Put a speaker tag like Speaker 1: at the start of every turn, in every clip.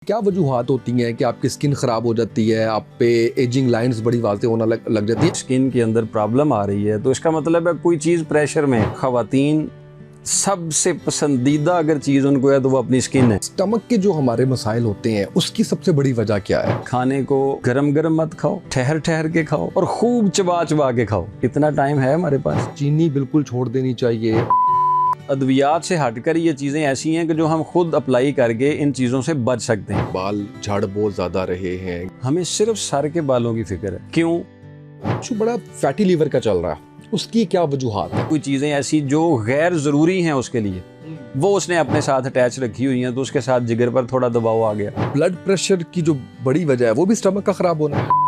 Speaker 1: क्या वजूहात होती हैं कि आपकी स्किन ख़राब हो जाती है, आप पे एजिंग लाइंस बड़ी वाज़ेह होना लग जाती है?
Speaker 2: स्किन के अंदर प्रॉब्लम आ रही है तो इसका मतलब है कोई चीज़ प्रेशर में है। ख़वातीन सबसे पसंदीदा अगर चीज़ उनको है तो वो अपनी स्किन है।
Speaker 1: स्टमक के जो हमारे मसाइल होते हैं उसकी सबसे बड़ी वजह क्या है?
Speaker 2: खाने को गरम गरम मत खाओ, ठहर ठहर के खाओ और खूब चबा चबा के खाओ। इतना टाइम है हमारे पास।
Speaker 1: चीनी बिल्कुल छोड़ देनी चाहिए।
Speaker 2: अद्वियात से हटकर ये चीज़ें ऐसी हैं कि जो हम खुद अप्लाई करके इन चीज़ों से बच सकते हैं।
Speaker 1: बाल झड़ बहुत ज़्यादा रहे हैं,
Speaker 2: हमें सिर्फ सर के बालों की फिक्र है। क्यों?
Speaker 1: जो बड़ा फैटी लीवर का चल रहा है उसकी क्या वजूहात है?
Speaker 2: कोई चीज़ें ऐसी जो गैर ज़रूरी हैं उसके लिए वो उसने अपने साथ अटैच रखी हुई हैं तो उसके साथ जिगर पर थोड़ा दबाव आ गया।
Speaker 1: ब्लड प्रेशर की जो बड़ी वजह है वो भी स्टमक का ख़राब होना है।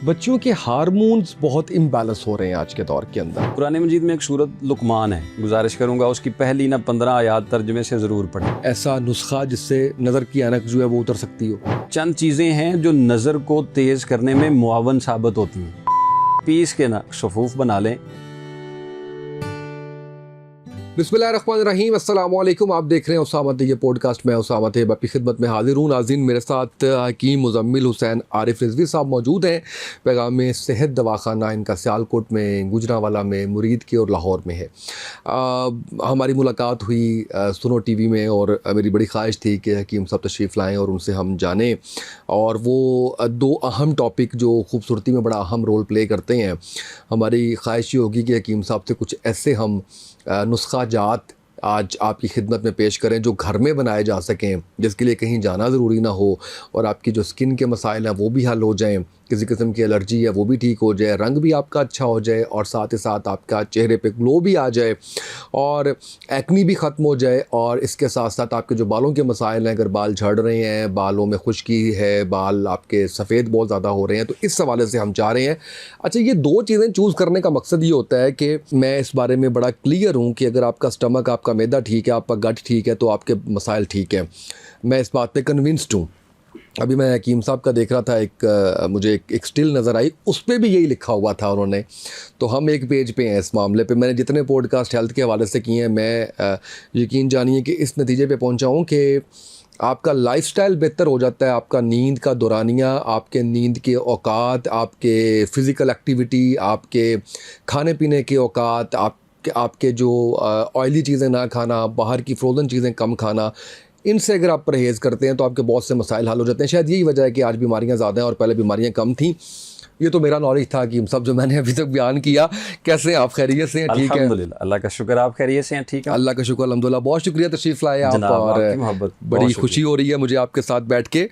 Speaker 1: बच्चों के हार्मोन्स बहुत इम्बैलेंस हो रहे हैं आज के दौर के अंदर।
Speaker 2: कुरान मजीद में एक सूरत लुकमान है, गुजारिश करूंगा उसकी पहली 15 आयात तर्जमे से ज़रूर पढ़ें।
Speaker 1: ऐसा नुस्खा जिससे नज़र की ऐनक जो है वो उतर सकती हो।
Speaker 2: चंद चीज़ें हैं जो नज़र को तेज़ करने में मुआवन साबित होती हैं। पीस के ना सफूफ बना लें।
Speaker 1: बिस्मिल्लाहिर्रहमानिर्रहीम, अस्सलाम वालेकुम। आप देख रहे हैं उसामा ये पॉडकास्ट। मैं उसामा थे आपकी खिदमत में हाजिर हूँ। नाज़रीन, मेरे साथ हकीम मुज़म्मिल हुसैन आरिफ रिजवी साहब मौजूद हैं। पैगाम सेहत दवाखाना इनका सियालकोट में, गुजरांवाला में, मुरीद के और लाहौर में है। हमारी मुलाकात हुई सुनो टीवी में और मेरी बड़ी ख्वाहिश थी कि हकीम साहब तशरीफ़ लाएँ और उनसे हम जानें। और वो दो अहम टॉपिक जो खूबसूरती में बड़ा अहम रोल प्ले करते हैं, हमारी ख्वाहिश ये होगी कि हकीम साहब से कुछ ऐसे हम नुस्खा जात आज आपकी खिदमत में पेश करें जो घर में बनाए जा सकें, जिसके लिए कहीं जाना ज़रूरी ना हो और आपकी जो स्किन के मसाइल हैं वो भी हल हो जाएं, किसी किस्म की एलर्जी है वो भी ठीक हो जाए, रंग भी आपका अच्छा हो जाए और साथ ही साथ आपका चेहरे पे ग्लो भी आ जाए और एक्नी भी ख़त्म हो जाए। और इसके साथ साथ आपके जो बालों के मसाइल हैं, अगर बाल झड़ रहे हैं, बालों में खुश्की है, बाल आपके सफ़ेद बहुत ज़्यादा हो रहे हैं, तो इस हवाले से हम चाह रहे हैं। अच्छा, ये दो चीज़ें चूज़ करने का मकसद ये होता है कि मैं इस बारे में बड़ा क्लियर हूँ कि अगर आपका स्टमक, आपका मैदा ठीक है, आपका गट ठीक है, तो आपके मसाइल ठीक है। मैं इस बात पर कन्विंस्ड हूँ। अभी मैं हकीम साहब का देख रहा था, मुझे एक स्टिल नज़र आई, उस पर भी यही लिखा हुआ था उन्होंने। तो हम एक पेज पे हैं इस मामले पे। मैंने जितने पॉडकास्ट हेल्थ के हवाले से किए हैं, मैं यकीन जानिए कि इस नतीजे पे पहुंचा हूं कि आपका लाइफस्टाइल बेहतर हो जाता है, आपका नींद का दौरानिया, आपके नींद के औकात, आपके फ़िज़िकल एक्टिविटी, आपके खाने पीने के औकात, आपके जो ऑयली चीज़ें ना खाना, बाहर की फ्रोज़न चीज़ें कम खाना, इनसे अगर आप परहेज़ करते हैं तो आपके बहुत से मसाइल हल हो जाते हैं। शायद यही वजह है कि आज बीमारियां ज़्यादा हैं और पहले बीमारियां कम थीं। ये तो मेरा नॉलेज था कि सब जो मैंने अभी तक बयान किया। कैसे हैं आप? खैरियत से हैं? ठीक है,
Speaker 2: अल्हम्दुलिल्लाह, अल्लाह का शुक्र। आप खैरियत से हैं? ठीक है,
Speaker 1: अल्लाह का शुक्र, अल्हम्दुलिल्लाह। बहुत शुक्रिया तशरीफ़ लाए आप और बड़ी खुशी हो रही है मुझे आपके साथ बैठ के।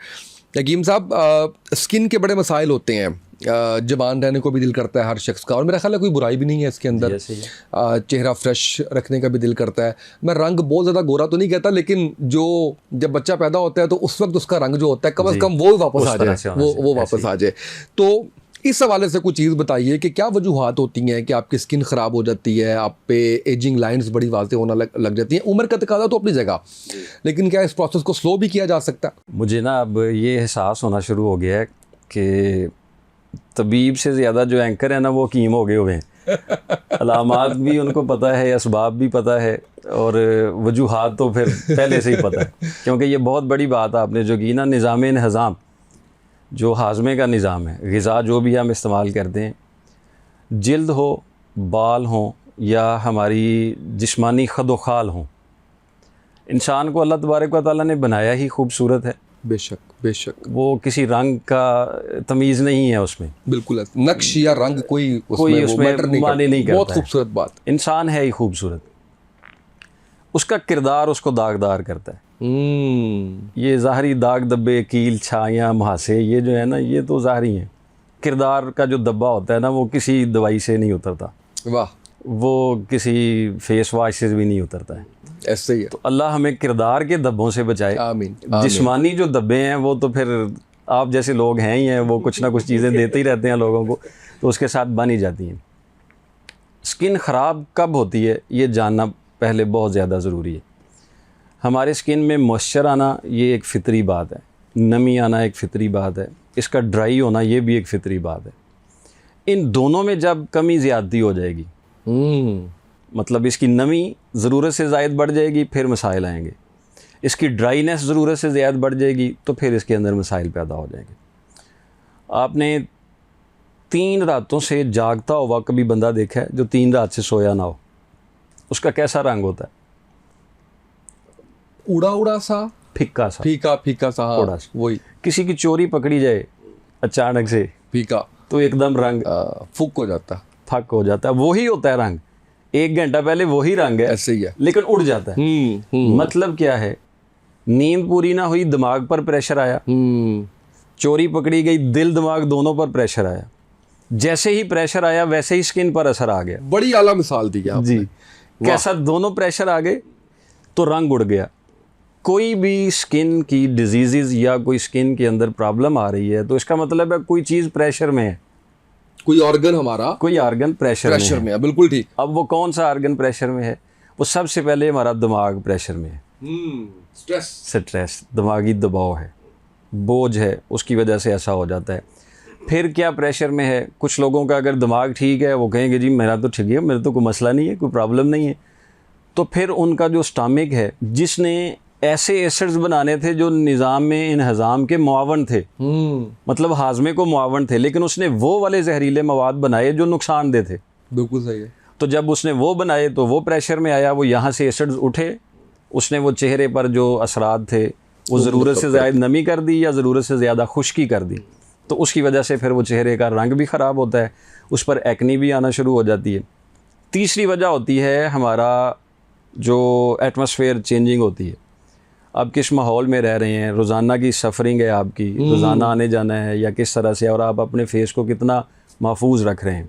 Speaker 1: हकीम साहब, स्किन के बड़े मसाइल होते हैं, जवान रहने को भी दिल करता है हर शख्स का, और मेरा ख्याल है कोई बुराई भी नहीं है इसके अंदर। चेहरा फ्रेश रखने का भी दिल करता है। मैं रंग बहुत ज़्यादा गोरा तो नहीं कहता, लेकिन जब बच्चा पैदा होता है तो उस वक्त उसका रंग जो होता है कम से कम वो वापस आ जाए, वो वापस आ जाए। तो इस हवाले से कुछ चीज़ बताइए कि क्या वजूहात होती हैं कि आपकी स्किन ख़राब हो जाती है, आप पे एजिंग लाइंस बड़ी वाज़ेह होना लग जाती हैं। उम्र का तकाज़ा तो अपनी जगह, लेकिन क्या इस प्रोसेस को स्लो भी किया जा सकता है?
Speaker 2: मुझे ना अब ये एहसास होना शुरू हो गया है कि तबीब से ज़्यादा जो एंकर है ना वो हकीम हो गए हुए हैं। अलामात भी उनको पता है, असबाब भी पता है और वजूहात तो फिर पहले से ही पता है। क्योंकि ये बहुत बड़ी बात आपने जो की ना, निज़ाम इंहज़ाम, जो हाज़मे का निज़ाम है, ग़िज़ा जो भी हम इस्तेमाल करते हैं, जिल्द हो, बाल हों या हमारी जिस्मानी खदोखाल हों, इंसान को अल्लाह तबारक व तआला ने बनाया ही खूबसूरत है।
Speaker 1: बेशक बेशक,
Speaker 2: वो किसी रंग का तमीज़ नहीं है उसमें,
Speaker 1: बिल्कुल नक्श या रंग कोई उसमें मैटर
Speaker 2: माने नहीं करता।
Speaker 1: बहुत खूबसूरत बात,
Speaker 2: इंसान है ही खूबसूरत, उसका किरदार उसको दागदार करता है। ये ज़ाहरी दाग धब्बे, कील छायाँ, मुहासे, ये जो है ना, ये तो ज़ाहरी हैं। किरदार का जो धब्बा होता है ना, वो किसी दवाई से नहीं उतरता,
Speaker 1: वाह,
Speaker 2: वो किसी फेस वाश से भी नहीं उतरता है।
Speaker 1: ऐसे ही है।
Speaker 2: तो अल्लाह हमें किरदार के धब्बों से बचाए।
Speaker 1: आमीन।
Speaker 2: जिस्मानी जो धब्बे हैं वो तो फिर आप जैसे लोग हैं ही हैं, वो कुछ ना कुछ चीज़ें देते ही रहते हैं लोगों को, तो उसके साथ बन ही जाती हैं। स्किन ख़राब कब होती है ये जानना पहले बहुत ज़्यादा ज़रूरी है। हमारे स्किन में मॉइस्चर आना ये एक फ़ितरी बात है, नमी आना एक फ़ितरी बात है, इसका ड्राई होना ये भी एक फ़ितरी बात है। इन दोनों में जब कमी ज़्यादती हो जाएगी, मतलब इसकी नमी ज़रूरत से ज़ायद बढ़ जाएगी, फिर मसाइल आएंगे। इसकी ड्राइनेस ज़रूरत से ज़्यादा बढ़ जाएगी तो फिर इसके अंदर मसाइल पैदा हो जाएंगे। आपने 3 रातों से जागता हुआ कभी बंदा देखा है जो 3 रात से सोया ना हो? उसका कैसा रंग होता है?
Speaker 1: उड़ा उड़ा सा,
Speaker 2: फीका सा,
Speaker 1: फीका फीका सा, हाँ,
Speaker 2: थोड़ा सा।
Speaker 1: वही
Speaker 2: किसी की चोरी पकड़ी जाए अचानक से
Speaker 1: फीका,
Speaker 2: तो एकदम रंग
Speaker 1: फुक हो जाता,
Speaker 2: फक हो जाता है। वही होता है रंग, 1 घंटा पहले वही रंग है,
Speaker 1: ऐसे ही है।
Speaker 2: लेकिन उड़ जाता है। मतलब क्या है? नींद पूरी ना हुई, दिमाग पर प्रेशर आया, चोरी पकड़ी गई, दिल दिमाग दोनों पर प्रेशर आया। जैसे ही प्रेशर आया वैसे ही स्किन पर असर आ गया।
Speaker 1: बड़ी आला मिसाल दी आपने।
Speaker 2: जी, कैसा? दोनों प्रेशर आ गए तो रंग उड़ गया। कोई भी स्किन की डिजीज़ या कोई स्किन के अंदर प्रॉब्लम आ रही है तो इसका मतलब है कोई चीज़ प्रेशर में है,
Speaker 1: कोई ऑर्गन हमारा
Speaker 2: कोई ऑर्गन प्रेशर
Speaker 1: में है। बिल्कुल ठीक।
Speaker 2: अब वो कौन सा ऑर्गन प्रेशर में है? वो सबसे पहले हमारा दिमाग प्रेशर में है। स्ट्रेस, दिमागी दबाव है, बोझ है, उसकी वजह से ऐसा हो जाता है। फिर क्या प्रेशर में है? कुछ लोगों का अगर दिमाग ठीक है वो कहेंगे जी मेरा तो ठीक है, मेरे तो कोई मसला नहीं है, कोई प्रॉब्लम नहीं है। तो फिर उनका जो स्टमक है, जिसने ऐसे एसिड्स बनाने थे जो निज़ाम में इन्हज़ाम के मुआवन थे, मतलब हाजमे को मुआवन थे, लेकिन उसने वो वाले जहरीले मवाद बनाए जो नुकसानदेह थे।
Speaker 1: बिल्कुल सही है।
Speaker 2: तो जब उसने वो बनाए तो वो प्रेशर में आया, वो यहाँ से एसिड्स उठे, उसने वो चेहरे पर जो असरात थे वो ज़रूरत से ज़्यादा नमी कर दी या ज़रूरत से ज़्यादा खुश्की कर दी। तो उसकी वजह से फिर वो चेहरे का रंग भी ख़राब होता है, उस पर एक्नी भी आना शुरू हो जाती है। तीसरी वजह होती है हमारा जो एटमॉस्फेयर चेंजिंग होती है। आप किस माहौल में रह रहे हैं, रोज़ाना की सफरिंग है आपकी, रोज़ाना आने जाना है या किस तरह से, और आप अपने फेस को कितना महफूज रख रहे हैं।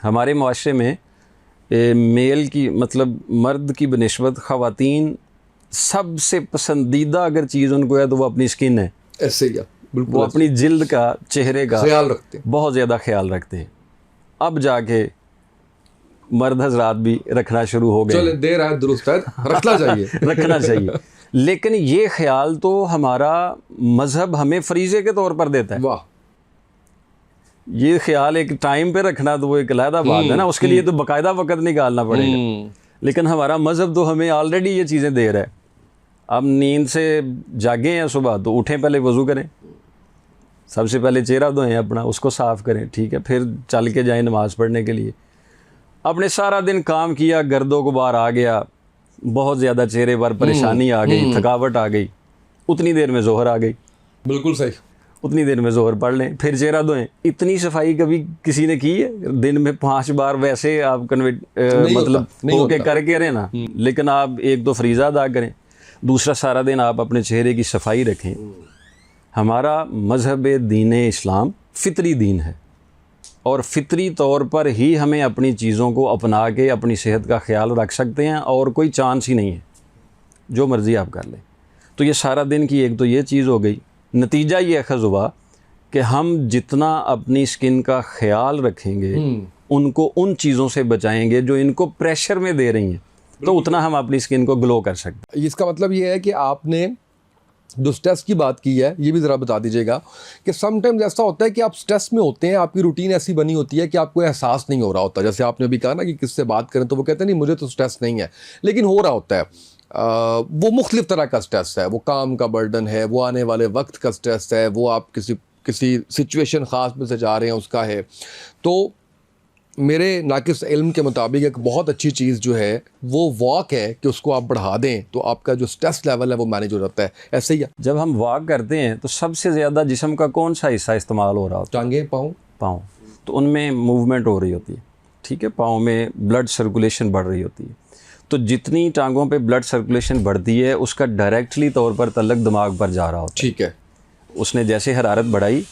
Speaker 2: हमारे माशरे में मेल की मतलब मर्द की बनिस्बत ख़वातीन सबसे पसंदीदा अगर चीज़ उनको है तो वो अपनी स्किन है।
Speaker 1: ऐसे ही है, बिल्कुल।
Speaker 2: वो अपनी जिल्द का, चेहरे का
Speaker 1: ख्याल रखते हैं,
Speaker 2: बहुत ज़्यादा ख्याल रखते हैं। अब जाके मर्द हजरात भी रखना शुरू हो गए।
Speaker 1: चले देर आए दुरुस्त है, रखना चाहिए
Speaker 2: रखना चाहिए। लेकिन ये ख्याल तो हमारा मज़हब हमें फरीज़े के तौर पर देता है।
Speaker 1: वाह।
Speaker 2: ये ख्याल एक टाइम पे रखना तो वो एक अलहदा बात है ना, उसके लिए तो बाकायदा वक़्त निकालना पड़ेगा। लेकिन हमारा मज़हब तो हमें ऑलरेडी ये चीज़ें दे रहा है। अब नींद से जागे हैं सुबह तो उठें, पहले वज़ू करें, सबसे पहले चेहरा धोएं अपना, उसको साफ़ करें, ठीक है, फिर चल के जाएं नमाज़ पढ़ने के लिए। आपने सारा दिन काम किया, गर्दो गुबार आ गया, बहुत ज़्यादा चेहरे पर परेशानी आ गई, थकावट आ गई, उतनी देर में ज़ोहर आ गई।
Speaker 1: बिल्कुल सही।
Speaker 2: उतनी देर में ज़ोहर पढ़ लें, फिर चेहरा धोएं। इतनी सफाई कभी किसी ने की है? दिन में 5 बार वैसे आप मतलब होके करके रहें ना, लेकिन आप एक तो फरीज़ा अदा करें, दूसरा सारा दिन आप अपने चेहरे की सफाई रखें। हमारा मज़हब दीन इस्लाम फ़ितरी दीन है और फ़ितरी तौर पर ही हमें अपनी चीज़ों को अपना के अपनी सेहत का ख्याल रख सकते हैं और कोई चांस ही नहीं है, जो मर्ज़ी आप कर लें। तो ये सारा दिन की एक तो ये चीज़ हो गई। नतीजा ये अखज़ हुआ कि हम जितना अपनी स्किन का ख्याल रखेंगे, उनको उन चीज़ों से बचाएंगे जो इनको प्रेशर में दे रही हैं, तो उतना हम अपनी स्किन को ग्लो कर सकते हैं।
Speaker 1: इसका मतलब ये है कि आपने जो स्ट्रेस की बात की है ये भी ज़रा बता दीजिएगा कि समटाइम्स ऐसा होता है कि आप स्ट्रेस में होते हैं, आपकी रूटीन ऐसी बनी होती है कि आपको एहसास नहीं हो रहा होता। जैसे आपने अभी कहा ना कि किससे बात करें तो वो कहते हैं नहीं मुझे तो स्ट्रेस नहीं है, लेकिन हो रहा होता है। वो मुख्तलिफ तरह का स्ट्रेस है, वो काम का बर्डन है, वो आने वाले वक्त का स्ट्रेस है, वो आप किसी सिचुएशन ख़ास में से जा रहे हैं उसका है। तो मेरे नाकिस इल्म के मुताबिक एक बहुत अच्छी चीज़ जो है वो वॉक है कि उसको आप बढ़ा दें तो आपका जो स्ट्रेस लेवल है वो मैनेज हो जाता है। ऐसे ही है।
Speaker 2: जब हम वॉक करते हैं तो सबसे ज़्यादा जिस्म का कौन सा हिस्सा इस्तेमाल हो रहा होता है?
Speaker 1: टांगे, पाँव।
Speaker 2: तो उनमें मूवमेंट हो रही होती है, ठीक है, पाँव में ब्लड सर्कुलेशन बढ़ रही होती है। तो जितनी टांगों पे ब्लड सर्कुलेशन बढ़ती है उसका डायरेक्टली तौर पर तल्लक दिमाग पर जा रहा होता है।
Speaker 1: ठीक है।
Speaker 2: उसने जैसे हरारत बढ़ाई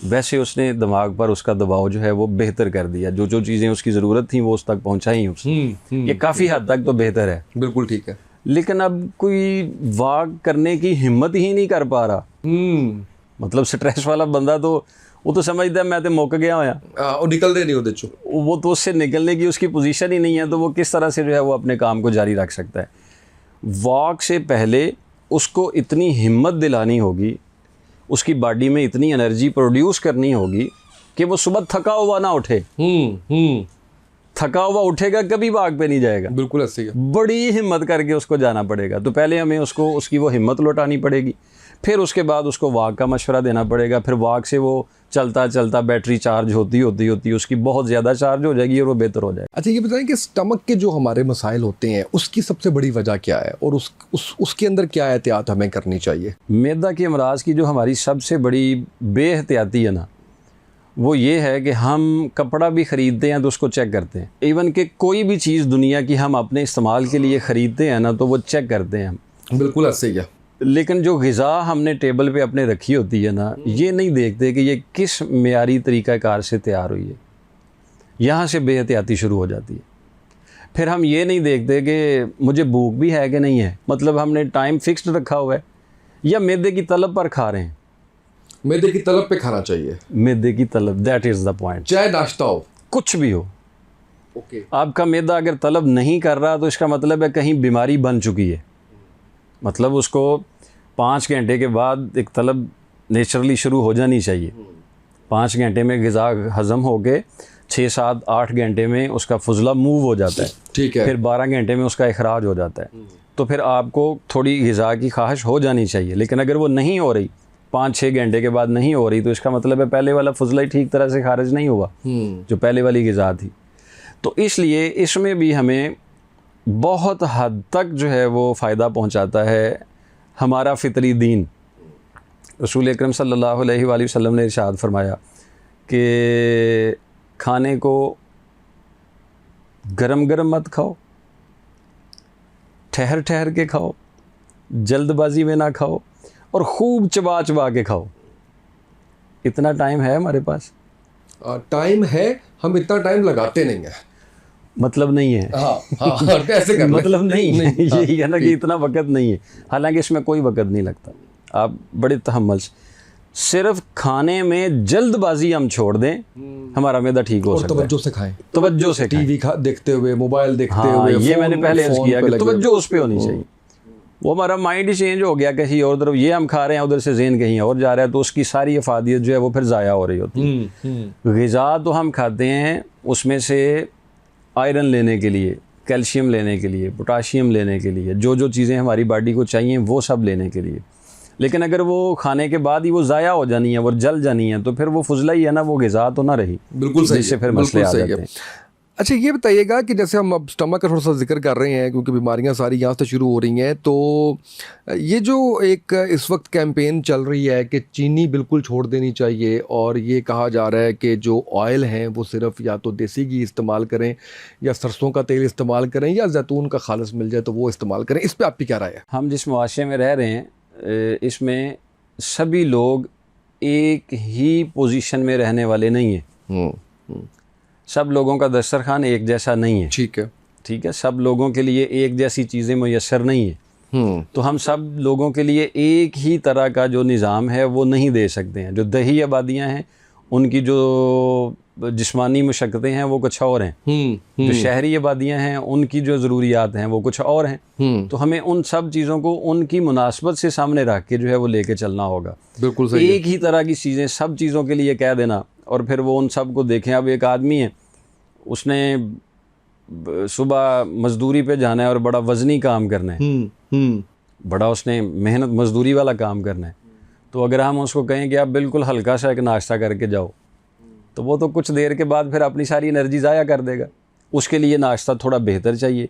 Speaker 2: वैसे उसने दिमाग पर उसका दबाव जो है वो बेहतर कर दिया, जो जो चीज़ें उसकी ज़रूरत थी वो उस तक पहुँचाई उसने। ये काफ़ी हद तक तो बेहतर है।
Speaker 1: बिल्कुल ठीक है।
Speaker 2: लेकिन अब कोई वॉक करने की हिम्मत ही नहीं कर पा रहा। मतलब स्ट्रेस वाला बंदा तो वो तो समझता है मैं तो मुक गया होया,
Speaker 1: और निकलते नहीं होते चो,
Speaker 2: वो तो उससे निकलने की उसकी पोजीशन ही नहीं है, तो वो किस तरह से जो है वो अपने काम को जारी रख सकता है। वॉक से पहले उसको इतनी हिम्मत दिलानी होगी, उसकी बॉडी में इतनी एनर्जी प्रोड्यूस करनी होगी कि वो सुबह थका हुआ ना उठे। थका हुआ उठेगा, कभी भाग पे नहीं जाएगा।
Speaker 1: बिल्कुल ऐसे ही है।
Speaker 2: बड़ी हिम्मत करके उसको जाना पड़ेगा। तो पहले हमें उसको उसकी वो हिम्मत लौटानी पड़ेगी, फिर उसके बाद उसको वॉक का मशवरा देना पड़ेगा। फिर वॉक से वो चलता चलता बैटरी चार्ज होती उसकी बहुत ज़्यादा चार्ज हो जाएगी और वो बेहतर हो जाएगा।
Speaker 1: अच्छा, ये बताएं कि स्टमक के जो हमारे मसाइल होते हैं उसकी सबसे बड़ी वजह क्या है, और उसके अंदर क्या एहतियात हमें करनी चाहिए?
Speaker 2: मैदा के अमराज की जो हमारी सबसे बड़ी बेहतियाती है ना, वो ये है कि हम कपड़ा भी ख़रीदते हैं तो उसको चेक करते हैं। इवन कि कोई भी चीज़ दुनिया की हम अपने इस्तेमाल के लिए ख़रीदते हैं ना, तो वो चेक करते हैं हम।
Speaker 1: बिल्कुल ऐसे ही है।
Speaker 2: लेकिन जो ग़िज़ा हमने टेबल पे अपने रखी होती है ना, ये नहीं देखते कि ये किस मेयारी तरीक़ाकार से तैयार हुई है। यहाँ से बेहतियाती शुरू हो जाती है। फिर हम ये नहीं देखते कि मुझे भूख भी है कि नहीं है, मतलब हमने टाइम फिक्स्ड रखा हुआ है या मैदे की तलब पर खा रहे हैं।
Speaker 1: मैदे की तलब पे खाना चाहिए।
Speaker 2: मैदे की तलब, दैट इज़ द पॉइंट।
Speaker 1: चाहे नाश्ता हो,
Speaker 2: कुछ भी हो,
Speaker 1: ओके,
Speaker 2: आपका मैदा अगर तलब नहीं कर रहा तो इसका मतलब है कहीं बीमारी बन चुकी है। मतलब उसको 5 घंटे के बाद एक तलब नेचुरली शुरू हो जानी चाहिए। 5 घंटे में ग़िज़ा हज़म हो के 6, 7, 8 घंटे में उसका फुजला मूव हो जाता है।
Speaker 1: ठीक है।
Speaker 2: फिर 12 घंटे में उसका इखराज हो जाता है। तो फिर आपको थोड़ी ग़िज़ा की ख्वाहिश हो जानी चाहिए। लेकिन अगर वो नहीं हो रही, 5-6 घंटे के बाद नहीं हो रही, तो इसका मतलब है पहले वाला फुजला ही ठीक तरह से खारिज नहीं हुआ, जो पहले वाली ग़िज़ा थी। तो इसलिए इसमें भी हमें बहुत हद तक जो है वो फ़ायदा पहुंचाता है हमारा फ़ितरी दीन। रसूल अकरम सल्लल्लाहु अलैहि वसल्लम ने इरशाद फरमाया कि खाने को गरम गरम मत खाओ, ठहर ठहर के खाओ, जल्दबाजी में ना खाओ, और खूब चबा चबा के खाओ। इतना टाइम है हमारे पास?
Speaker 1: टाइम है, हम इतना टाइम लगाते नहीं है।
Speaker 2: मतलब नहीं है।
Speaker 1: हाँ, ऐसे कर
Speaker 2: मतलब नहीं है, यही है ना कि इतना वक्त नहीं है। हालांकि इसमें कोई वक्त नहीं लगता। आप बड़े तहम्मुल से, सिर्फ खाने में जल्दबाजी हम छोड़ दें, हमारा मैदा ठीक हो सकता है।
Speaker 1: तवज्जो से खाएं,
Speaker 2: तवज्जो से खाएं।
Speaker 1: टीवी देखते हुए, मोबाइल देखते
Speaker 2: हाँ,
Speaker 1: हुए,
Speaker 2: ये मैंने पहले अर्ज किया कि
Speaker 1: लगे
Speaker 2: तवज्जो उस पर होनी चाहिए। वो हमारा माइंड ही चेंज हो गया कहीं और तरफ, ये हम खा रहे हैं, उधर से ज़हन कहीं और जा रहा है, तो उसकी सारी अफादियत जो है वो फिर ज़ाया हो रही होती है। ग़िज़ा तो हम खाते हैं उसमें से आयरन लेने के लिए, कैल्शियम लेने के लिए, पोटाशियम लेने के लिए, जो जो चीज़ें हमारी बॉडी को चाहिए वो सब लेने के लिए। लेकिन अगर वो खाने के बाद ही वो ज़ाया हो जानी है, वो जल जानी है, तो फिर वो फुजला ही है ना, वो ग़िज़ा तो ना रही।
Speaker 1: बिल्कुल सही,
Speaker 2: जिससे फिर मसले आ जाते हैं।
Speaker 1: अच्छा, ये बताइएगा कि जैसे हम अब स्टमक का थोड़ा सा जिक्र कर रहे हैं, क्योंकि बीमारियां सारी यहाँ से शुरू हो रही हैं, तो ये जो एक इस वक्त कैंपेन चल रही है कि चीनी बिल्कुल छोड़ देनी चाहिए, और ये कहा जा रहा है कि जो ऑयल हैं वो सिर्फ या तो देसी घी इस्तेमाल करें, या सरसों का तेल इस्तेमाल करें, या जैतून का खालिस मिल जाए तो वो इस्तेमाल करें। इस पर आपकी क्या राय है?
Speaker 2: हम जिस मुआशरे में रह रहे हैं, इसमें सभी लोग एक ही पोजीशन में रहने वाले नहीं हैं। सब लोगों का दस्तरखान एक जैसा नहीं है।
Speaker 1: ठीक है,
Speaker 2: ठीक है। सब लोगों के लिए एक जैसी चीज़ें मुयस्सर नहीं है। तो हम सब लोगों के लिए एक ही तरह का जो निज़ाम है वो नहीं दे सकते हैं। जो दही आबादियाँ हैं उनकी जो जिस्मानी मशक्क़तें हैं वो कुछ और हैं। जो शहरी आबादियाँ हैं उनकी जो ज़रूरियात हैं वो कुछ और हैं। तो हमें उन सब चीज़ों को उनकी मुनासबत से सामने रख के जो है वो लेके चलना होगा।
Speaker 1: बिल्कुल सही।
Speaker 2: एक ही तरह की चीज़ें सब चीज़ों के लिए कह देना और फिर वो उन सब को देखें। अब एक आदमी है, उसने सुबह मज़दूरी पे जाना है और बड़ा वज़नी काम करना है, बड़ा उसने मेहनत मज़दूरी वाला काम करना है, तो अगर हम उसको कहें कि आप बिल्कुल हल्का सा एक नाश्ता करके जाओ, तो वो तो कुछ देर के बाद फिर अपनी सारी एनर्जी ज़ाया कर देगा। उसके लिए नाश्ता थोड़ा बेहतर चाहिए।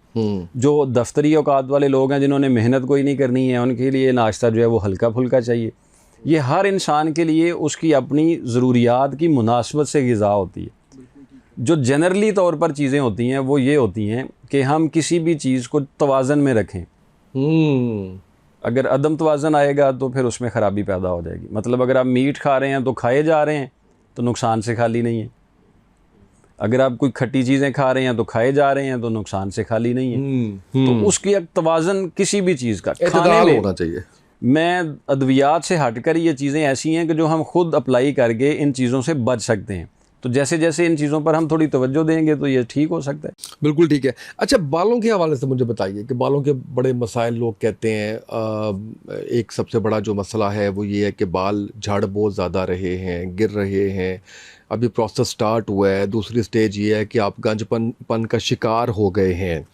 Speaker 2: जो दफ्तरी औकात वाले लोग हैं जिन्होंने मेहनत कोई नहीं करनी है, उनके लिए नाश्ता जो है वो हल्का फुल्का चाहिए। ये हर इंसान के लिए उसकी अपनी ज़रूरियात की मुनासबत से ग़िज़ा होती है। जो जनरली तौर पर चीज़ें होती हैं वो ये होती हैं कि हम किसी भी चीज़ को तवाज़न में रखें। अगर अदम तवाज़न आएगा तो फिर उसमें ख़राबी पैदा हो जाएगी। मतलब अगर आप मीट खा रहे हैं तो खाए जा रहे हैं तो नुकसान से खाली नहीं है। अगर आप कोई खट्टी चीज़ें खा रहे हैं तो खाए जा रहे हैं तो नुकसान से खाली नहीं है। तो उसकी एक तवाज़न किसी भी चीज़ का खाने में
Speaker 1: होना चाहिए।
Speaker 2: मैं अद्वियात से हटकर ये चीज़ें ऐसी हैं कि जो हम खुद अप्लाई करके इन चीज़ों से बच सकते हैं। तो जैसे जैसे इन चीज़ों पर हम थोड़ी तवज्जो देंगे तो ये ठीक हो सकता है।
Speaker 1: बिल्कुल ठीक है। अच्छा, बालों के हवाले से मुझे बताइए कि बालों के बड़े मसाइल लोग कहते हैं। एक सबसे बड़ा जो मसला है वो ये है कि बाल झड़ बहुत ज़्यादा रहे हैं, गिर रहे हैं। अभी प्रोसेस स्टार्ट हुआ है, दूसरी स्टेज ये है कि आप गंजपन का शिकार हो गए हैं।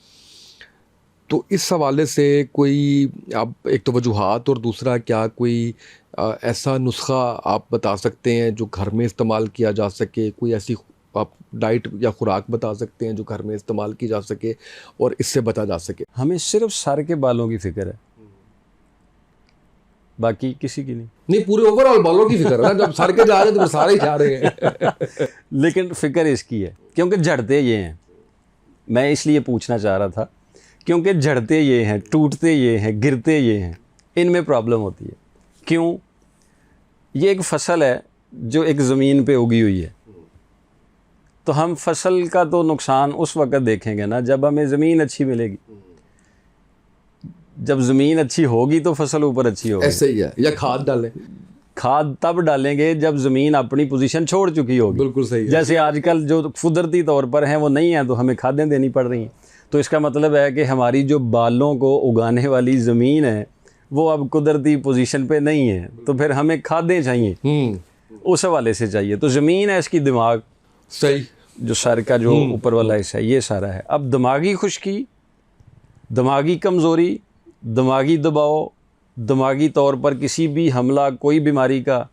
Speaker 1: तो इस हवाले से कोई आप एक तो वजूहात और दूसरा क्या कोई ऐसा नुस्खा आप बता सकते हैं जो घर में इस्तेमाल किया जा सके? कोई ऐसी आप डाइट या खुराक बता सकते हैं जो घर में इस्तेमाल की जा सके और इससे बचा जा सके?
Speaker 2: हमें सिर्फ सर के बालों की फिक्र है, बाकी किसी की नहीं।
Speaker 1: नहीं, पूरे ओवरऑल बालों की फिक्र है ना। जब सर के जा रहे हैं तो फिर सारे ही जा रहे हैं।
Speaker 2: लेकिन फिक्र इसकी है क्योंकि झड़ते ये हैं। मैं इसलिए पूछना चाह रहा था क्योंकि झड़ते ये हैं, टूटते ये हैं, गिरते ये हैं, इनमें प्रॉब्लम होती है। क्यों? ये एक फसल है जो एक ज़मीन पे उगी हुई है, तो हम फसल का तो नुकसान उस वक्त देखेंगे ना जब हमें ज़मीन अच्छी मिलेगी। जब ज़मीन अच्छी होगी तो फसल ऊपर अच्छी होगी।
Speaker 1: ऐसे ही है। या खाद डालें।
Speaker 2: खाद तब डालेंगे जब ज़मीन अपनी पोजीशन छोड़ चुकी होगी।
Speaker 1: बिल्कुल सही है।
Speaker 2: जैसे आजकल जो कुदरती तौर पर हैं वो नहीं है तो हमें खादें देनी पड़ रही हैं। तो इसका मतलब है कि हमारी जो बालों को उगाने वाली ज़मीन है वो अब कुदरती पोजीशन पे नहीं है, तो फिर हमें खादें चाहिए, उस हवाले से चाहिए। तो ज़मीन है इसकी, दिमाग
Speaker 1: सही,
Speaker 2: जो सर का जो ऊपर वाला हिस्सा है, ये सारा है। अब दिमागी खुश्की, दिमागी कमज़ोरी, दिमागी दबाव, दिमागी तौर पर किसी भी हमला, कोई बीमारी का,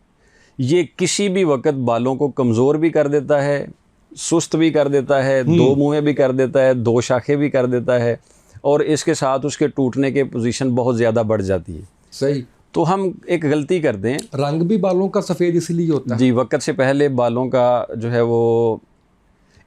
Speaker 2: ये किसी भी वक्त बालों को कमज़ोर भी कर देता है, सुस्त भी कर देता है, दो मुँहें भी कर देता है, दो शाखें भी कर देता है, और इसके साथ उसके टूटने के पोजीशन बहुत ज़्यादा बढ़ जाती है।
Speaker 1: सही।
Speaker 2: तो हम एक गलती करते हैं।
Speaker 1: रंग भी बालों का सफ़ेद इसलिए होता है।
Speaker 2: जी, वक्त से पहले बालों का जो है वो,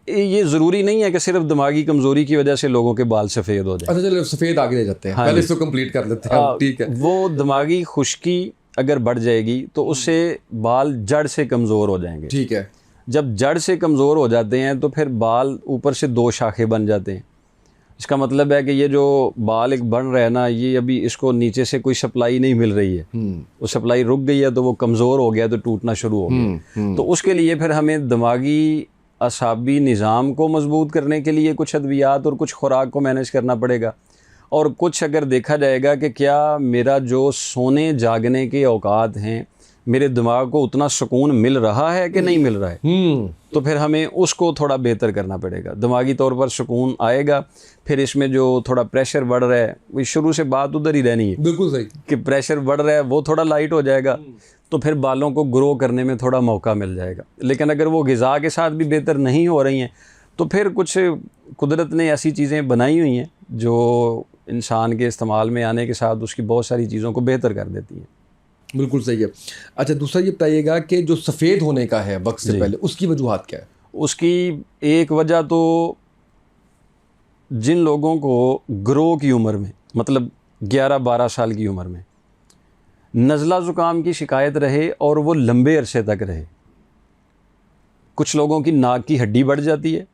Speaker 2: ये ज़रूरी नहीं है कि सिर्फ दिमागी कमज़ोरी की वजह से लोगों के बाल सफ़ेद हो जाए।
Speaker 1: अच्छा चलो, सफ़ेद आगे ले जाते हैं। पहले इसको कंप्लीट कर लेते हैं। ठीक है।
Speaker 2: वो दिमागी खुश्की अगर बढ़ जाएगी तो उससे बाल जड़ से कमज़ोर हो जाएंगे।
Speaker 1: ठीक है।
Speaker 2: जब जड़ से कमज़ोर हो जाते हैं तो फिर बाल ऊपर से दो शाखें बन जाते हैं। इसका मतलब है कि ये जो बाल एक बन रहा है ना, ये अभी इसको नीचे से कोई सप्लाई नहीं मिल रही है, वो सप्लाई रुक गई है तो वो कमज़ोर हो गया, तो टूटना शुरू हो गया। तो उसके लिए फिर हमें दिमागी असाबी निज़ाम को मजबूत करने के लिए कुछ अद्वियात और कुछ खुराक को मैनेज करना पड़ेगा, और कुछ अगर देखा जाएगा कि क्या मेरा जो सोने जागने के औकात हैं, मेरे दिमाग को उतना सुकून मिल रहा है कि नहीं मिल रहा है, तो फिर हमें उसको थोड़ा बेहतर करना पड़ेगा। दिमागी तौर पर सुकून आएगा, फिर इसमें जो थोड़ा प्रेशर बढ़ रहा है, वो शुरू से बात उधर ही रहनी है।
Speaker 1: बिल्कुल सही।
Speaker 2: कि प्रेशर बढ़ रहा है वो थोड़ा लाइट हो जाएगा, तो फिर बालों को ग्रो करने में थोड़ा मौका मिल जाएगा। लेकिन अगर वो ग़िज़ा के साथ भी बेहतर नहीं हो रही हैं तो फिर कुछ कुदरत ने ऐसी चीज़ें बनाई हुई हैं जो इंसान के इस्तेमाल में आने के साथ उसकी बहुत सारी चीज़ों को बेहतर कर देती हैं।
Speaker 1: बिल्कुल सही है। अच्छा, दूसरा ये बताइएगा कि जो सफ़ेद होने का है वक्त से पहले, उसकी वजूहात क्या है?
Speaker 2: उसकी एक वजह तो जिन लोगों को ग्रो की उम्र में, मतलब 11-12 साल की उम्र में नज़ला ज़ुकाम की शिकायत रहे और वो लंबे अरसे तक रहे, कुछ लोगों की नाक की हड्डी बढ़ जाती है,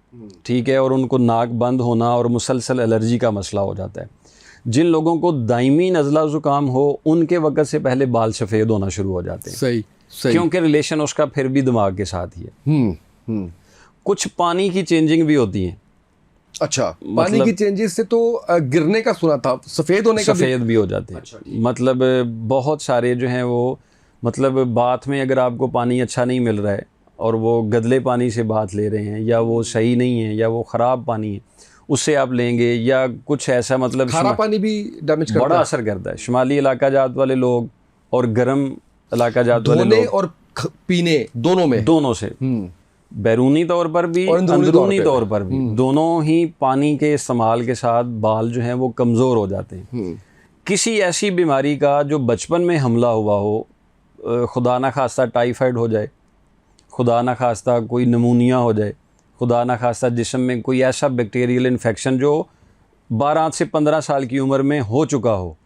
Speaker 2: ठीक है, और उनको नाक बंद होना और मुसलसल एलर्जी का मसला हो जाता है। जिन लोगों को दायमी नज़ला ज़ुकाम हो, उनके वक्त से पहले बाल सफ़ेद होना शुरू हो जाते हैं।
Speaker 1: सही सही।
Speaker 2: क्योंकि रिलेशन उसका फिर भी दिमाग के साथ ही है। कुछ पानी की चेंजिंग भी होती हैं।
Speaker 1: अच्छा, पानी की चेंजेस से तो गिरने का सुना था, सफ़ेद होने का
Speaker 2: सफ़ेद भी हो जाते हैं।
Speaker 1: अच्छा,
Speaker 2: मतलब बहुत सारे जो हैं वो, मतलब बाथ में अगर आपको पानी अच्छा नहीं मिल रहा है और वो गदले पानी से बाथ ले रहे हैं, या वो सही नहीं है, या वो ख़राब पानी है, उससे आप लेंगे, या कुछ ऐसा, मतलब
Speaker 1: खारा पानी भी डैमेज करता
Speaker 2: बड़ा
Speaker 1: है।
Speaker 2: असर करता है। शुमाली इलाका जात वाले लोग और गर्म इलाका जात वाले
Speaker 1: धोने
Speaker 2: लोग,
Speaker 1: और पीने दोनों से
Speaker 2: बैरूनी तौर पर भी
Speaker 1: और
Speaker 2: अंदरूनी तौर पर भी, दोनों ही पानी के इस्तेमाल के साथ बाल जो हैं वो कमज़ोर हो जाते हैं। किसी ऐसी बीमारी का जो बचपन में हमला हुआ हो, खुदा न खास्ता टाइफाइड हो जाए, खुदा न खास्ता कोई नमूनिया हो जाए, खुदा न खास्ता जिस्म में कोई ऐसा बैक्टीरियल इन्फेक्शन जो 12 से 15 साल की उम्र में हो चुका हो।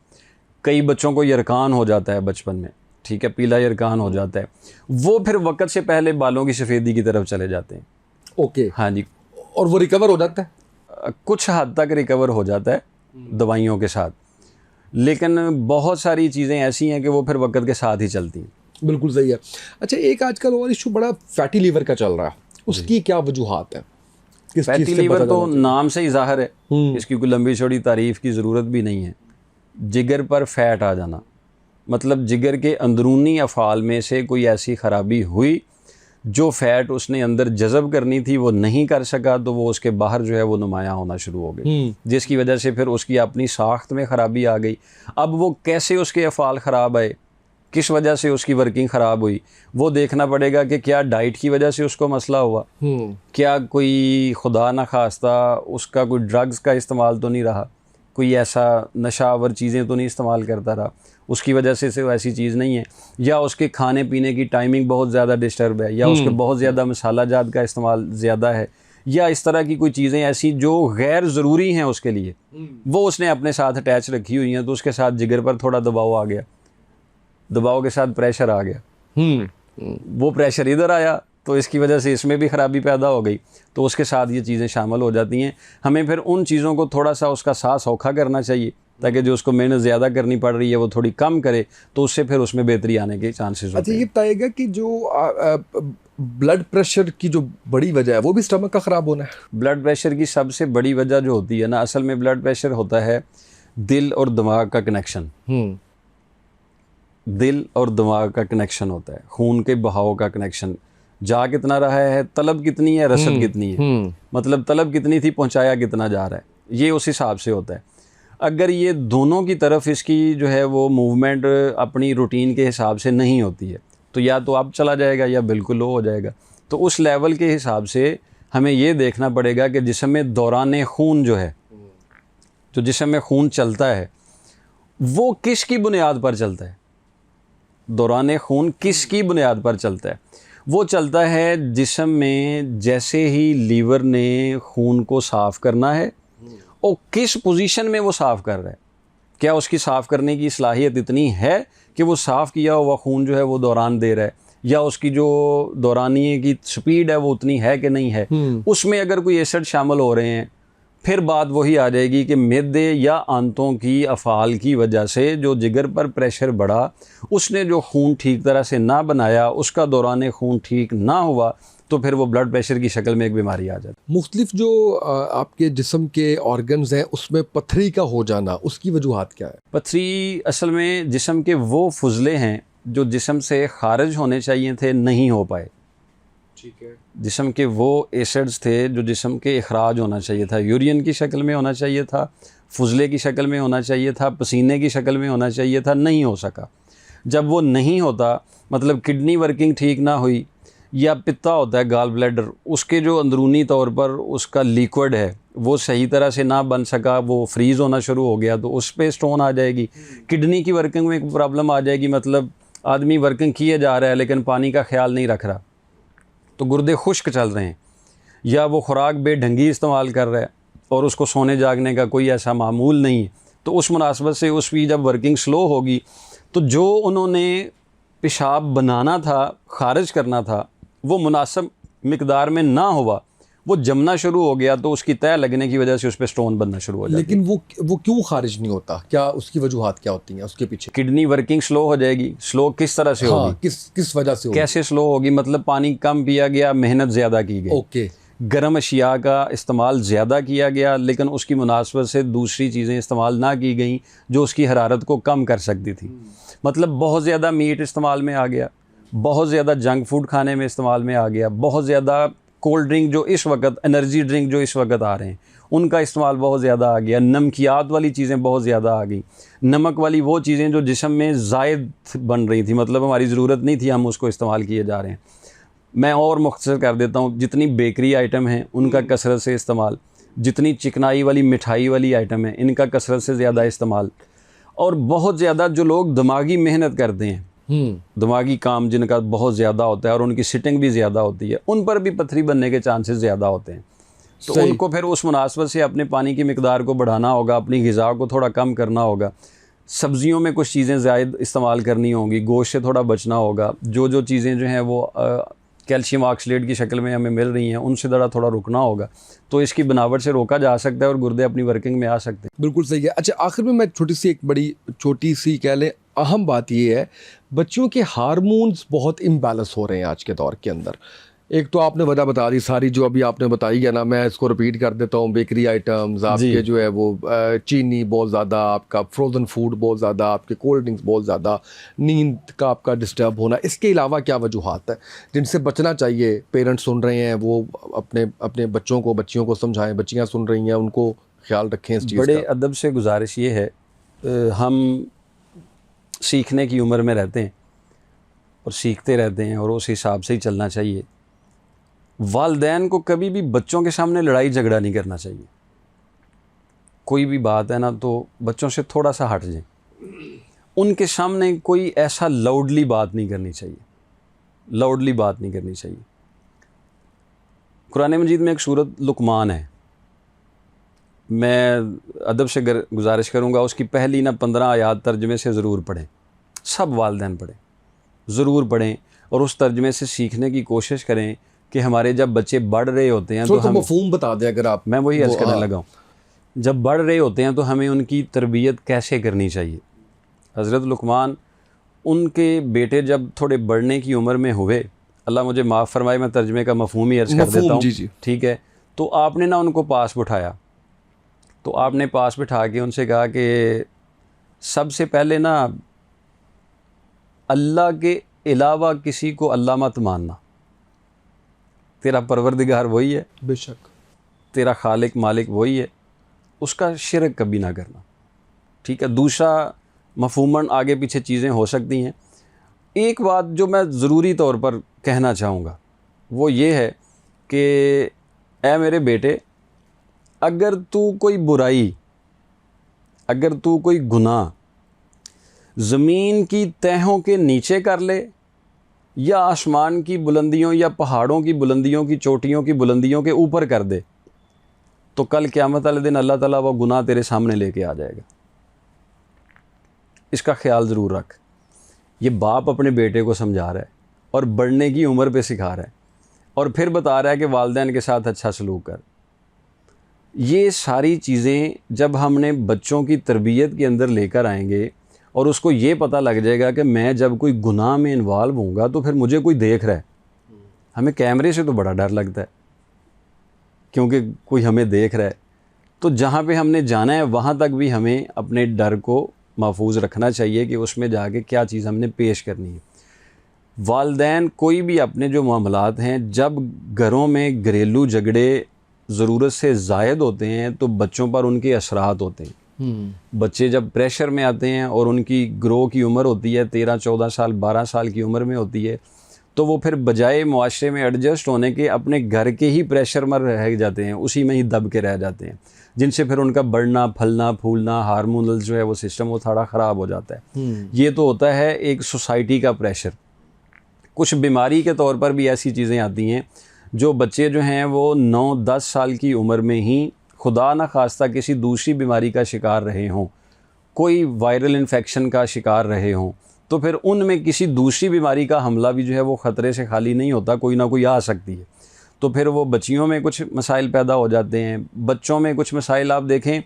Speaker 2: कई बच्चों को यरकान हो जाता है बचपन में, ठीक है, पीला यरकान हो जाता है, वो फिर वक्त से पहले बालों की सफ़ेदी की तरफ चले जाते हैं।
Speaker 1: ओके।
Speaker 2: हाँ जी।
Speaker 1: और वो रिकवर हो जाता है?
Speaker 2: कुछ हद तक रिकवर हो जाता है दवाइयों के साथ, लेकिन बहुत सारी चीज़ें ऐसी हैं कि वो फिर वक्त के साथ ही चलती हैं।
Speaker 1: बिल्कुल सही है। अच्छा, एक आजकल और इशू बड़ा फैटी लीवर का चल रहा है, उसकी क्या वजूहात है? किस
Speaker 2: फैटी
Speaker 1: चीज़ से
Speaker 2: लीवर
Speaker 1: पता
Speaker 2: तो
Speaker 1: चलना चाहिए?
Speaker 2: नाम से ही ज़ाहिर है, इसकी कोई लंबी चौड़ी तारीफ़ की ज़रूरत भी नहीं है। जिगर पर फैट आ जाना, मतलब जिगर के अंदरूनी अफ़ाल में से कोई ऐसी ख़राबी हुई जो फ़ैट उसने अंदर जज़ब करनी थी वो नहीं कर सका, तो वो उसके बाहर जो है वो नुमायाँ होना शुरू हो गई, जिसकी वजह से फिर उसकी अपनी साख्त में ख़राबी आ गई। अब वो कैसे उसके अफ़ाल ख़राब आए, किस वजह से उसकी वर्किंग ख़राब हुई, वो देखना पड़ेगा कि क्या डाइट की वजह से उसको मसला हुआ, क्या कोई खुदा न खास्ता उसका कोई ड्रग्स का इस्तेमाल तो नहीं रहा, कोई ऐसा नशावर चीज़ें तो नहीं इस्तेमाल करता रहा, उसकी वजह से वो ऐसी चीज़ नहीं है, या उसके खाने पीने की टाइमिंग बहुत ज़्यादा डिस्टर्ब है, या उसके बहुत ज़्यादा मसाला जात का इस्तेमाल ज़्यादा है, या इस तरह की कोई चीज़ें ऐसी जो गैर ज़रूरी हैं उसके लिए, वो उसने अपने साथ अटैच रखी हुई हैं, तो उसके साथ जिगर पर थोड़ा दबाव आ गया, दबाव के साथ प्रेशर आ गया, वो प्रेशर इधर आया तो इसकी वजह से इसमें भी ख़राबी पैदा हो गई, तो उसके साथ ये चीज़ें शामिल हो जाती हैं। हमें फिर उन चीज़ों को थोड़ा सा उसका साथ सौखा करना चाहिए, ताकि जो उसको मेहनत ज़्यादा करनी पड़ रही है वो थोड़ी कम करे, तो उससे फिर उसमें बेहतरी आने के चांसेस होते
Speaker 1: अच्छा,
Speaker 2: हैं।
Speaker 1: ये बताइएगा कि जो ब्लड प्रेशर की जो बड़ी वजह है वो भी स्टमक का ख़राब होना है?
Speaker 2: ब्लड प्रेशर की सबसे बड़ी वजह जो होती है ना, असल में ब्लड प्रेशर होता है दिल और दिमाग का कनेक्शन, दिल और दिमाग का कनेक्शन होता है, खून के बहाव का कनेक्शन, जा कितना रहा है, तलब कितनी है, रसद कितनी है, मतलब तलब कितनी थी, पहुंचाया कितना जा रहा है, ये उस हिसाब से होता है। अगर ये दोनों की तरफ इसकी जो है वो मूवमेंट अपनी रूटीन के हिसाब से नहीं होती है, तो या तो अब चला जाएगा या बिल्कुल लो हो जाएगा। तो उस लेवल के हिसाब से हमें ये देखना पड़ेगा कि जिस्म में दौरान खून जो है, जो जिस्म में खून चलता है वो किसकी बुनियाद पर चलता है, दौरान खून किसकी बुनियाद पर चलता है, वो चलता है जिस्म में जैसे ही लीवर ने खून को साफ़ करना है और किस पोजीशन में वो साफ़ कर रहा है, क्या उसकी साफ़ करने की सलाहियत इतनी है कि वो साफ़ किया हुआ खून जो है वो दौरान दे रहा है, या उसकी जो दौरानिए की स्पीड है वो उतनी है कि नहीं है, उसमें अगर कोई एसिड शामिल हो रहे हैं, फिर बात वही आ जाएगी कि मैदे या आंतों की अफ़ाल की वजह से जो जिगर पर प्रेशर बढ़ा, उसने जो खून ठीक तरह से ना बनाया, उसका दौरान खून ठीक ना हुआ, तो फिर वो ब्लड प्रेशर की शक्ल में एक बीमारी आ जाती है।
Speaker 1: मुख्तलिफ जो आपके जिस्म के ऑर्गन्स हैं उसमें पथरी का हो जाना, उसकी वजूहात क्या है?
Speaker 2: पथरी असल में जिस्म के वो फुजले हैं जो जिस्म से खारिज होने चाहिए थे, नहीं हो पाए।
Speaker 1: ठीक है।
Speaker 2: जिस्म के वो एसिड्स थे जो जिस्म के अखराज होना चाहिए था, यूरिन की शक्ल में होना चाहिए था, फुजले की शक्ल में होना चाहिए था, पसीने की शक्ल में होना चाहिए था, नहीं हो सका। जब वो नहीं होता, मतलब किडनी वर्किंग ठीक ना हुई, या पित्ता होता है गाल ब्लैडर, उसके जो अंदरूनी तौर पर उसका लिक्विड है वो सही तरह से ना बन सका, वो फ्रीज़ होना शुरू हो गया, तो उस पर स्टोन आ जाएगी। किडनी की वर्किंग में एक प्रॉब्लम आ जाएगी, मतलब आदमी वर्किंग किए जा रहा है लेकिन पानी का ख्याल नहीं रख रहा, तो गुर्दे खुश्क चल रहे हैं, या वो खुराक बेढंगी इस्तेमाल कर रहा है और उसको सोने जागने का कोई ऐसा मामूल नहीं है, तो उस मुनासबत से उसकी जब वर्किंग स्लो होगी, तो जो उन्होंने पेशाब बनाना था, खारिज करना था, वो मुनासिब मिकदार में ना हुआ, वो जमना शुरू हो गया, तो उसकी तय लगने की वजह से उस पर स्टोन बनना शुरू हो जाता है।
Speaker 1: लेकिन वो क्यों खारिज नहीं होता? क्या उसकी वजूहात क्या होती हैं उसके पीछे?
Speaker 2: किडनी वर्किंग स्लो हो जाएगी। स्लो किस तरह से होगी?
Speaker 1: हाँ, किस वजह से होगी?
Speaker 2: कैसे स्लो होगी? मतलब पानी कम पिया गया, मेहनत ज़्यादा की गई,
Speaker 1: ओके।
Speaker 2: गर्म अशिया का इस्तेमाल ज़्यादा किया गया, लेकिन उसकी मुनासबत से दूसरी चीज़ें इस्तेमाल ना की गई जो उसकी हरारत को कम कर सकती थी। मतलब बहुत ज़्यादा मीट इस्तेमाल में आ गया, बहुत ज़्यादा जंक फूड खाने में इस्तेमाल में आ गया, बहुत ज़्यादा कोल्ड ड्रिंक जो इस वक्त, एनर्जी ड्रिंक जो इस वक्त आ रहे हैं उनका इस्तेमाल बहुत ज़्यादा आ गया, नमकियात वाली चीज़ें बहुत ज़्यादा आ गई, नमक वाली वो चीज़ें जो जिस्म में ज़ायद बन रही थी, मतलब हमारी ज़रूरत नहीं थी, हम उसको इस्तेमाल किए जा रहे हैं। मैं और मुख्तसर कर देता हूँ, जितनी बेकरी आइटम हैं उनका कसरत से इस्तेमाल, जितनी चिकनाई वाली मिठाई वाली आइटम है इनका कसरत से ज़्यादा इस्तेमाल, और बहुत ज़्यादा जो लोग दिमागी मेहनत करते हैं, दिमागी काम जिनका बहुत ज़्यादा होता है और उनकी सिटिंग भी ज़्यादा होती है, उन पर भी पथरी बनने के चांसेस ज़्यादा होते हैं। तो उनको फिर उस मुनासबत से अपने पानी की मिकदार को बढ़ाना होगा, अपनी ग़िज़ा को थोड़ा कम करना होगा, सब्ज़ियों में कुछ चीज़ें ज़ायद इस्तेमाल करनी होंगी, गोश्त से थोड़ा बचना होगा, जो चीज़ें जो हैं वो कैल्शियम ऑक्सलेट की शक्ल में हमें मिल रही हैं उनसे थोड़ा रुकना होगा, तो इसकी बनावट से रोका जा सकता है और गुर्दे अपनी वर्किंग में आ सकते हैं।
Speaker 1: बिल्कुल सही है। अच्छा, आखिर में मैं छोटी सी कह लें अहम बात ये है, बच्चों के हार्मोन्स बहुत इम्बैलेंस हो रहे हैं आज के दौर के अंदर। एक तो आपने वजह बता दी सारी जो अभी आपने बताई है ना, मैं इसको रिपीट कर देता हूँ। बेकरी आइटम्स आपके जो है वो चीनी बहुत ज़्यादा, आपका फ्रोज़न फूड बहुत ज़्यादा, आपके कोल्ड ड्रिंक्स बहुत ज़्यादा, नींद का आपका डिस्टर्ब होना, इसके अलावा क्या वजूहात है जिनसे बचना चाहिए? पेरेंट्स सुन रहे हैं, वो अपने अपने बच्चियों को समझाएं, बच्चियाँ सुन रही हैं, उनको ख्याल रखें इस चीज़
Speaker 2: बड़े
Speaker 1: का।
Speaker 2: अदब से गुजारिश ये है, हम सीखने की उम्र में रहते हैं और सीखते रहते हैं और उस हिसाब से ही चलना चाहिए। वालिदैन को कभी भी बच्चों के सामने लड़ाई झगड़ा नहीं करना चाहिए। कोई भी बात है ना तो बच्चों से थोड़ा सा हट जाएं, उनके सामने कोई ऐसा लाउडली बात नहीं करनी चाहिए, लाउडली बात नहीं करनी चाहिए। कुरान मजीद में एक सूरत लुकमान है, मैं अदब से गुजारिश करूँगा उसकी पहली ना 15 आयात तर्जमे से ज़रूर पढ़ें, सब वालिदैन पढ़ें, ज़रूर पढ़ें और उस तर्जमे से सीखने की कोशिश करें कि हमारे जब बच्चे बढ़ रहे होते हैं तो हम
Speaker 1: मफहूम बता दें अगर आप।
Speaker 2: मैं वही अर्ज़ करने लगा हूँ, जब बढ़ रहे होते हैं तो हमें उनकी तरबियत कैसे करनी चाहिए। हज़रत लुकमान, उनके बेटे जब थोड़े बढ़ने की उम्र में हुए, अल्लाह मुझे माफ़ फरमाए मैं तर्जमे का मफहूम ही अर्ज़ कर देता हूँ, ठीक है। तो आपने ना उनको पास बिठाया, तो आपने पास बिठा के उनसे कहा कि सबसे पहले ना अल्लाह के अलावा किसी को अल्लाह मत मानना, तेरा परवरदिगार वही है,
Speaker 1: बेशक
Speaker 2: तेरा खालिक मालिक वही है, उसका शिरक कभी ना करना, ठीक है। दूसरा मफहूमन आगे पीछे चीज़ें हो सकती हैं। एक बात जो मैं ज़रूरी तौर पर कहना चाहूँगा वो ये है कि ऐ मेरे बेटे, अगर तू कोई बुराई, अगर तू कोई गुनाह ज़मीन की तहों के नीचे कर ले या आसमान की बुलंदियों या पहाड़ों की बुलंदियों की चोटियों की बुलंदियों के ऊपर कर दे, तो कल क़यामत वाले दिन अल्लाह ताला वो गुनाह तेरे सामने लेके आ जाएगा। इसका ख्याल ज़रूर रख। ये बाप अपने बेटे को समझा रहा है और बढ़ने की उम्र पे सिखा रहा है और फिर बता रहा है कि वालिदैन के साथ अच्छा सलूक कर। ये सारी चीज़ें जब हमने बच्चों की तरबियत के अंदर लेकर आएंगे और उसको ये पता लग जाएगा कि मैं जब कोई गुनाह में इन्वॉल्व होऊंगा तो फिर मुझे कोई देख रहा है। हमें कैमरे से तो बड़ा डर लगता है क्योंकि कोई हमें देख रहा है, तो जहाँ पे हमने जाना है वहाँ तक भी हमें अपने डर को महफूज रखना चाहिए कि उसमें जाके क्या चीज़ हमने पेश करनी है। वालिदैन कोई भी अपने जो मामलात हैं, जब घरों में घरेलू झगड़े ज़रूरत से ज़ायद होते हैं तो बच्चों पर उनके असरात होते हैं। बच्चे जब प्रेशर में आते हैं और उनकी ग्रो की उम्र होती है 13-14 साल 12 साल की उम्र में होती है, तो वो फिर बजाय मुआशरे में एडजस्ट होने के अपने घर के ही प्रेशर में रह जाते हैं, उसी में ही दब के रह जाते हैं, जिनसे फिर उनका बढ़ना फलना फूलना हार्मोनल जो है वो सिस्टम वो थोड़ा ख़राब हो जाता है। ये तो होता है एक सोसाइटी का प्रेशर। कुछ बीमारी के तौर पर भी ऐसी चीज़ें आती हैं जो बच्चे जो हैं वो 9-10 साल की उम्र में ही खुदा न खास्ता किसी दूसरी बीमारी का शिकार रहे हों, कोई वायरल इन्फेक्शन का शिकार रहे हों, तो फिर उनमें किसी दूसरी बीमारी का हमला भी जो है वो ख़तरे से खाली नहीं होता, कोई ना कोई आ सकती है। तो फिर वो बच्चियों में कुछ मसाइल पैदा हो जाते हैं, बच्चों में कुछ मसाइल आप देखें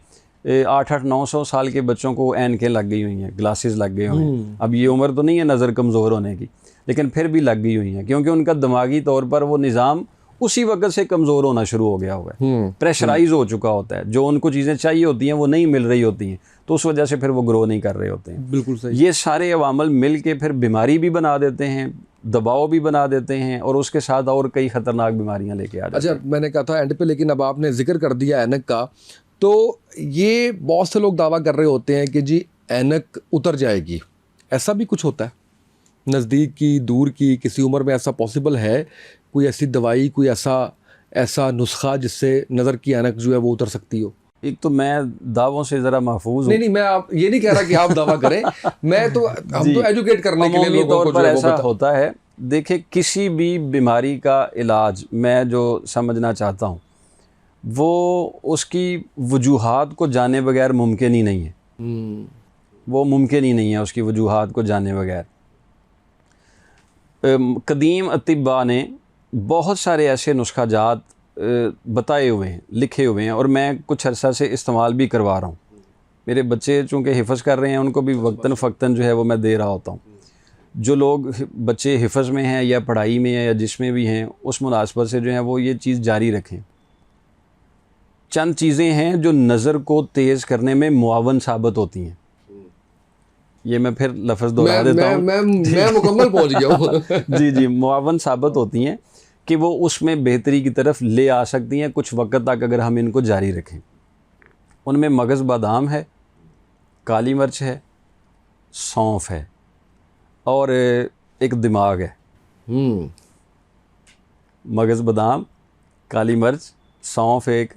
Speaker 2: 800-900 साल के बच्चों को ऐनकें लग गई हुई हैं, ग्लासेस लग गए हुए हैं। अब ये उम्र तो नहीं है नज़र कमज़ोर होने की, लेकिन फिर भी लग गई हुई हैं क्योंकि उनका दिमागी तौर पर वो निज़ाम उसी वक्त से कमज़ोर होना शुरू हो गया हुआ है, प्रेशराइज हो चुका होता है, जो उनको चीज़ें चाहिए होती हैं वो नहीं मिल रही होती हैं, तो उस वजह से फिर वो ग्रो नहीं कर रहे होते हैं।
Speaker 1: बिल्कुल सही।
Speaker 2: ये सारे अवामल मिल के फिर बीमारी भी बना देते हैं, दबाव भी बना देते हैं और उसके साथ और कई ख़तरनाक बीमारियां लेके आ जाती हैं।
Speaker 1: अच्छा, मैंने कहा था एंड पे, लेकिन अब आपने जिक्र कर दिया ऐनक का, तो ये बहुत से लोग दावा कर रहे होते हैं कि जी ऐनक उतर जाएगी, ऐसा भी कुछ होता है? नज़दीक की, दूर की, किसी उम्र में ऐसा पॉसिबल है? कोई ऐसी दवाई, कोई ऐसा नुस्खा जिससे नज़र की ऐनक जो है वो उतर सकती हो?
Speaker 2: एक तो मैं दावों से ज़रा महफूज हूँ।
Speaker 1: नहीं, मैं आप ये नहीं कह रहा कि आप दावा करें, मैं तो हम तो एजुकेट करने के लिए लोगों को
Speaker 2: पर ऐसा होता है। देखिए, किसी भी बीमारी का इलाज मैं जो समझना चाहता हूँ वो उसकी वजूहात को जाने बगैर मुमकिन ही नहीं है। वो मुमकिन ही नहीं है उसकी वजूहात को जाने बगैर। कदीम अतिबा ने बहुत सारे ऐसे नुस्खाजात बताए हुए हैं, लिखे हुए हैं और मैं कुछ अर्सा से इस्तेमाल भी करवा रहा हूँ। मेरे बच्चे चूँकि हिफ़्ज़ कर रहे हैं उनको भी वक्तन फ़क्तन जो है वो मैं दे रहा होता हूँ। जो लोग बच्चे हिफ्ज़ में हैं या पढ़ाई में हैं या जिसमें भी हैं, उस मुनासबत से जो है वो ये चीज़ जारी रखें। चंद चीज़ें हैं जो नज़र को तेज़ करने में मुआवन साबित होती हैं। ये मैं फिर लफ्ज़ दोहरा देता हूँ।
Speaker 1: मैं मुकम्मल पहुंच गया हूँ।
Speaker 2: जी, मुआवन साबित होती हैं कि वो उसमें बेहतरी की तरफ ले आ सकती हैं कुछ वक्त तक, अगर हम इनको जारी रखें। उनमें मगज़ बादाम है, काली मिर्च है, सौंफ है और एक दिमाग है। मगज़ बादाम, काली मिर्च, सौंफ, एक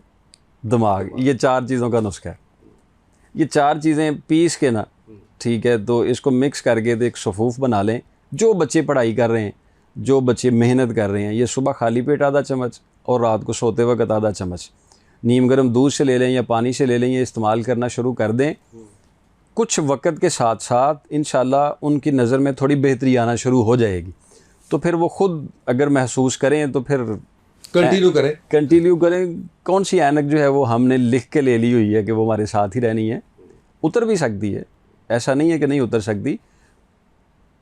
Speaker 2: दिमाग, ये 4 चीज़ों का नुस्खा है। ये 4 चीज़ें पीस के ना, ठीक है, तो इसको मिक्स करके तो एक सफ़ूफ बना लें। जो बच्चे पढ़ाई कर रहे हैं, जो बच्चे मेहनत कर रहे हैं, ये सुबह खाली पेट आधा चम्मच और रात को सोते वक्त आधा चम्मच नीम गर्म दूध से ले लें या पानी से ले लें, ये इस्तेमाल करना शुरू कर दें। कुछ वक्त के साथ साथ इंशाल्लाह उनकी नज़र में थोड़ी बेहतरी आना शुरू हो जाएगी। तो फिर वो ख़ुद अगर महसूस करें तो फिर कंटिन्यू करें। कौन सी ऐनक जो है वो हमने लिख के ले ली हुई है कि वो हमारे साथ ही रहनी है, उतर भी सकती है, ऐसा नहीं है कि नहीं उतर सकती।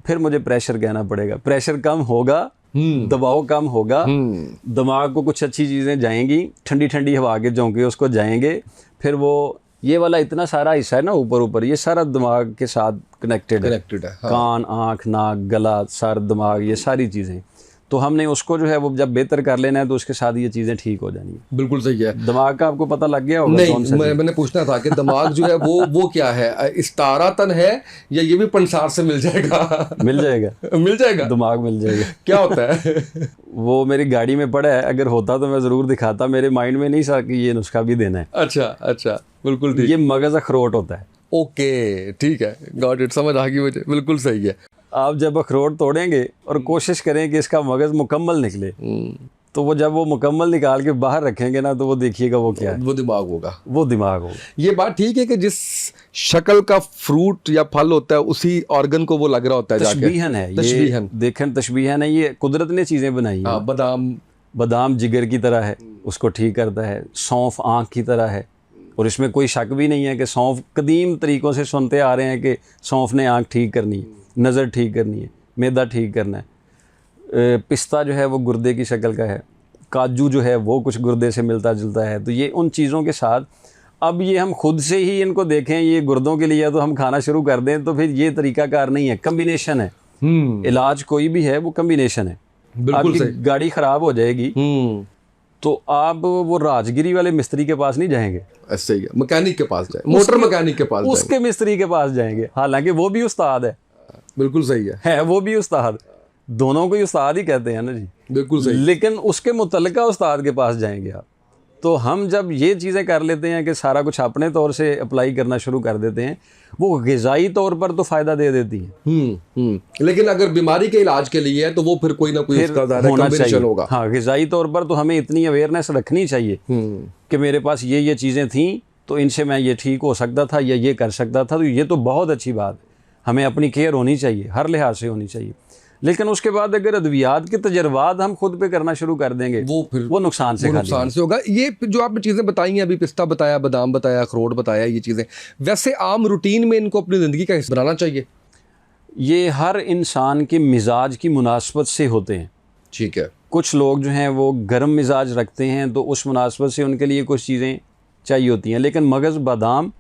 Speaker 2: फिर मुझे प्रेशर कहना पड़ेगा, प्रेशर कम होगा, दबाव कम होगा, दिमाग को कुछ अच्छी चीज़ें जाएंगी, ठंडी ठंडी हवा के झोंके उसको जाएंगे। फिर वो ये वाला इतना सारा हिस्सा है ना ऊपर, ये सारा दिमाग के साथ कनेक्टेड है। हाँ। कान, आँख, नाक, गला, सर, दिमाग, ये सारी चीज़ें। तो हमने उसको जो है वो जब बेहतर कर लेना है तो उसके साथ ये चीज़ें ठीक हो जानी है।
Speaker 1: बिल्कुल सही है।
Speaker 2: दिमाग का आपको पता लग गया होगा?
Speaker 1: नहीं, मैंने पूछना था कि दिमाग जो है वो क्या है, इस्तारातन है या ये भी पंसार से मिल जाएगा?
Speaker 2: मिल जाएगा
Speaker 1: दिमाग मिल जाएगा। क्या होता है?
Speaker 2: वो मेरी गाड़ी में पड़ा है, अगर होता तो मैं ज़रूर दिखाता, मेरे माइंड में नहीं था कि ये नुस्खा भी देना है।
Speaker 1: अच्छा, बिल्कुल ठीक।
Speaker 2: ये मगज़ अखरोट होता है।
Speaker 1: ओके, ठीक है, गॉट इट, समझ आ गई मुझे, बिल्कुल सही है।
Speaker 2: आप जब अखरोट तोड़ेंगे और कोशिश करें कि इसका मगज़ मुकम्मल निकले, तो वो जब वो मुकम्मल निकाल के बाहर रखेंगे ना, तो वो देखिएगा वो क्या है,
Speaker 1: वो दिमाग होगा। ये बात ठीक है कि जिस शक्ल का फ्रूट या फल होता है उसी ऑर्गन को वो लग रहा होता है।
Speaker 2: तशबीहन है ये, देखें तशबीहन है, ये कुदरत ने चीज़ें बनाई हैं। बादाम जिगर की तरह है, उसको ठीक करता है। सौंफ आँख की तरह है, और इसमें कोई शक भी नहीं है कि सौंफ कदीम तरीक़ों से सुनते आ रहे हैं कि सौंफ ने आँख ठीक करनी है, नज़र ठीक करनी है, मैदा ठीक करना है। पिस्ता जो है वो गुर्दे की शक्ल का है, काजू जो है वो कुछ गुर्दे से मिलता जुलता है। तो ये उन चीज़ों के साथ अब ये हम खुद से ही इनको देखें ये गुर्दों के लिए तो हम खाना शुरू कर दें, तो फिर ये तरीक़ाकार नहीं है, कम्बिनेशन है। इलाज कोई भी है वो कम्बिनेशन है। आपकी गाड़ी ख़राब हो जाएगी तो आप वो राजगिरी वाले मिस्त्री के पास नहीं जाएंगे,
Speaker 1: ऐसे ही मैकेनिक के पास जाए, मोटर मैकेनिक के पास,
Speaker 2: उसके मिस्त्री के पास जाएंगे, हालांकि वो भी उस्ताद है।
Speaker 1: बिल्कुल सही है
Speaker 2: वो भी उस्ताद, दोनों को ही उस्ताद ही कहते हैं ना जी।
Speaker 1: बिल्कुल सही।
Speaker 2: लेकिन उसके मुतल्लिका उस्ताद के पास जाएंगे आप। तो हम जब ये चीज़ें कर लेते हैं कि सारा कुछ अपने तौर से अप्लाई करना शुरू कर देते हैं, वो ग़िज़ाई तौर पर तो फ़ायदा दे देती है।
Speaker 1: लेकिन अगर बीमारी के इलाज के लिए है तो वो फिर कोई ना कोई उसका कॉम्बिनेशन होगा।
Speaker 2: हाँ, ग़िज़ाई तौर पर तो हमें इतनी अवेयरनेस रखनी चाहिए कि मेरे पास ये चीज़ें थीं तो इनसे मैं ये ठीक हो सकता था या ये कर सकता था, तो ये तो बहुत अच्छी बात है। हमें अपनी केयर होनी चाहिए, हर लिहाज से होनी चाहिए। लेकिन उसके बाद अगर अद्वियात के तजर्बात हम खुद पे करना शुरू कर देंगे वो नुकसान से
Speaker 1: होगा। ये जो आपने चीज़ें बताई हैं, अभी पिस्ता बताया, बादाम बताया, अखरोट बताया, ये चीज़ें वैसे आम रूटीन में इनको अपनी ज़िंदगी का हिस्सा बनाना चाहिए।
Speaker 2: ये हर इंसान के मिजाज की मुनासबत से होते हैं।
Speaker 1: ठीक है,
Speaker 2: कुछ लोग जो हैं वो गर्म मिजाज रखते हैं तो उस मुनासबत से उनके लिए कुछ चीज़ें चाहिए होती हैं। लेकिन मगज़ बादाम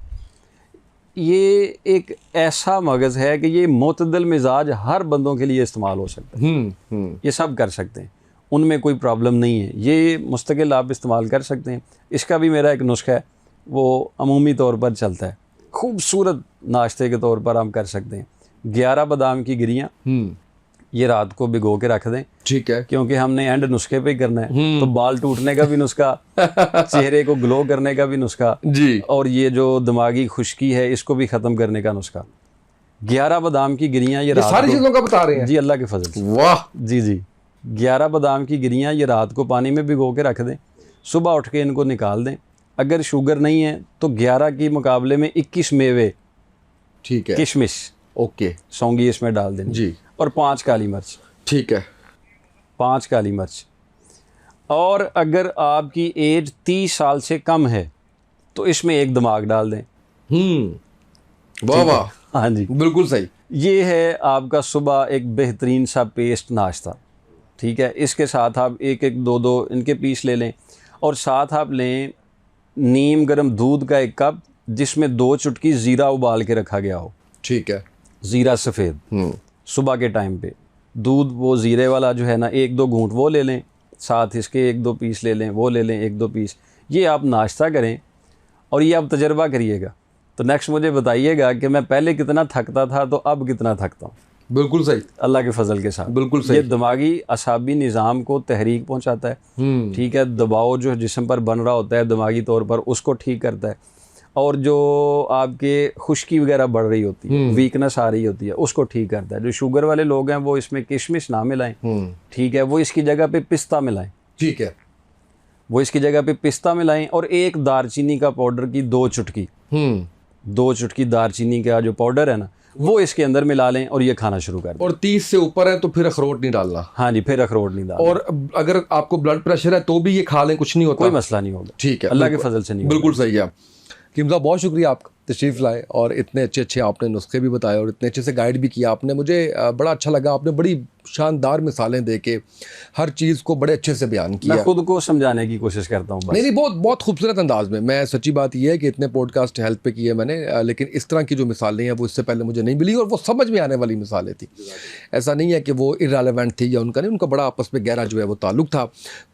Speaker 2: ये एक ऐसा मगज़ है कि ये मोतदल मिजाज हर बंदों के लिए इस्तेमाल हो सकता है। ये सब कर सकते हैं, उनमें कोई प्रॉब्लम नहीं है, ये मुस्तकिल आप इस्तेमाल कर सकते हैं। इसका भी मेरा एक नुस्खा है, वो अमूमी तौर पर चलता है, खूबसूरत नाश्ते के तौर पर हम कर सकते हैं। 11 बादाम की गिरियाँ ये रात को भिगो के रख दें।
Speaker 1: ठीक है,
Speaker 2: क्योंकि हमने एंड नुस्खे पे ही करना है, तो बाल टूटने का भी नुस्खा, चेहरे को ग्लो करने का भी नुस्खा
Speaker 1: जी,
Speaker 2: और ये जो दिमागी खुश्की है इसको भी ख़त्म करने का नुस्खा। 11 बादाम की गिरियाँ ये रात
Speaker 1: सारी चीज़ों का बता रहे हैं
Speaker 2: जी, अल्लाह के फजल से।
Speaker 1: वाह
Speaker 2: जी 11 बादाम की गिरियाँ ये रात को पानी में भिगो के रख दें, सुबह उठ के इनको निकाल दें। अगर शुगर नहीं है तो 11 के मुकाबले में 21 मेवे,
Speaker 1: ठीक है,
Speaker 2: किशमिश,
Speaker 1: ओके,
Speaker 2: सौंगी इसमें डाल दें
Speaker 1: जी,
Speaker 2: और 5 काली मिर्च। ठीक है, 5 काली मिर्च। और अगर आपकी एज 30 साल से कम है तो इसमें 1 दिमाग डाल दें।
Speaker 1: वाह वाह,
Speaker 2: हाँ जी,
Speaker 1: बिल्कुल सही।
Speaker 2: ये है आपका सुबह एक बेहतरीन सा पेस्ट नाश्ता, ठीक है। इसके साथ आप एक एक दो दो इनके पीस ले लें, और साथ आप लें नीम गर्म दूध का 1 कप, जिसमें 2 चुटकी ज़ीरा उबाल के रखा गया हो,
Speaker 1: ठीक है।
Speaker 2: ज़ीरा सफ़ेद। सुबह के टाइम पे दूध वो ज़ीरे वाला जो है ना, 1-2 घूंट वो ले लें, साथ इसके 1-2 पीस ले लें, वो ले लें 1-2 पीस। ये आप नाश्ता करें और ये आप तजर्बा करिएगा, तो नेक्स्ट मुझे बताइएगा कि मैं पहले कितना थकता था तो अब कितना थकता हूँ।
Speaker 1: बिल्कुल सही।
Speaker 2: अल्लाह के फजल के साथ
Speaker 1: बिल्कुल सही।
Speaker 2: ये दिमागी असाबी निज़ाम को तहरीक पहुँचाता है, ठीक है। दबाव जो जिस्म पर बन रहा होता है दिमागी तौर पर, उसको ठीक करता है। और जो आपके खुश्की वगैरह बढ़ रही होती है, वीकनेस आ रही होती है, उसको ठीक करता है। जो शुगर वाले लोग हैं वो इसमें किशमिश ना मिलाएं, ठीक है। वो इसकी जगह पे पिस्ता मिलाएं,
Speaker 1: ठीक है।
Speaker 2: वो इसकी जगह पे पिस्ता मिलाएं। और 1 दालचीनी का पाउडर की 2 चुटकी, 2 चुटकी दालचीनी का जो पाउडर है ना, वो इसके अंदर मिला लें और ये खाना शुरू कर दें।
Speaker 1: और 30 से ऊपर है तो फिर अखरोट नहीं डालना।
Speaker 2: हाँ जी, फिर अखरोट नहीं डालना।
Speaker 1: और अगर आपको ब्लड प्रेशर है तो भी ये खा लें, कुछ नहीं होता,
Speaker 2: कोई मसला नहीं होगा,
Speaker 1: ठीक है।
Speaker 2: अल्लाह के फजल से नहीं होगा।
Speaker 1: बिल्कुल सही है। कीम साहब बहुत शुक्रिया आपका, तशरीफ़ लाए और इतने अच्छे अच्छे आपने नुस्खे भी बताए और इतने अच्छे से गाइड भी किया आपने। मुझे बड़ा अच्छा लगा, आपने बड़ी शानदार मिसालें दे के हर चीज़ को बड़े अच्छे से बयान किया।
Speaker 2: मैं खुद को समझाने की कोशिश करता हूँ बस।
Speaker 1: नहीं, बहुत बहुत खूबसूरत अंदाज में। मैं सच्ची बात यह है कि इतने पॉडकास्ट हेल्थ पे किए मैंने, लेकिन इस तरह की जो मिसालें हैं वो इससे पहले मुझे नहीं मिली और वो समझ में आने वाली मिसालें थी। ऐसा नहीं है कि वो इररेलेवेंट थी या उनका नहीं, उनका बड़ा आपस में गहरा जो है वो ताल्लुक था।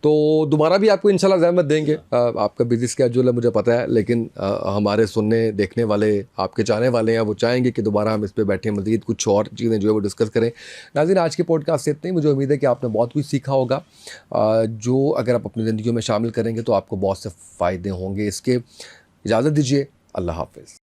Speaker 1: तो दोबारा भी आपको इंशाल्लाह ज़हमत देंगे। आपका बिजी स्केड्यूल है मुझे पता है, लेकिन हमारे सुनने देखने वाले आपके चाहने वाले हैं, वो चाहेंगे कि दोबारा हम इस पर बैठे मज़ीद कुछ और चीज़ें जो है वो डिस्कस करें। नाज़रीन, आज के पॉडकास्ट से इतने ही। मुझे उम्मीद है कि आपने बहुत कुछ सीखा होगा, जो अगर आप अपनी ज़िंदगी में शामिल करेंगे तो आपको बहुत से फ़ायदे होंगे इसके। इजाज़त दीजिए, अल्लाह हाफ़िज़।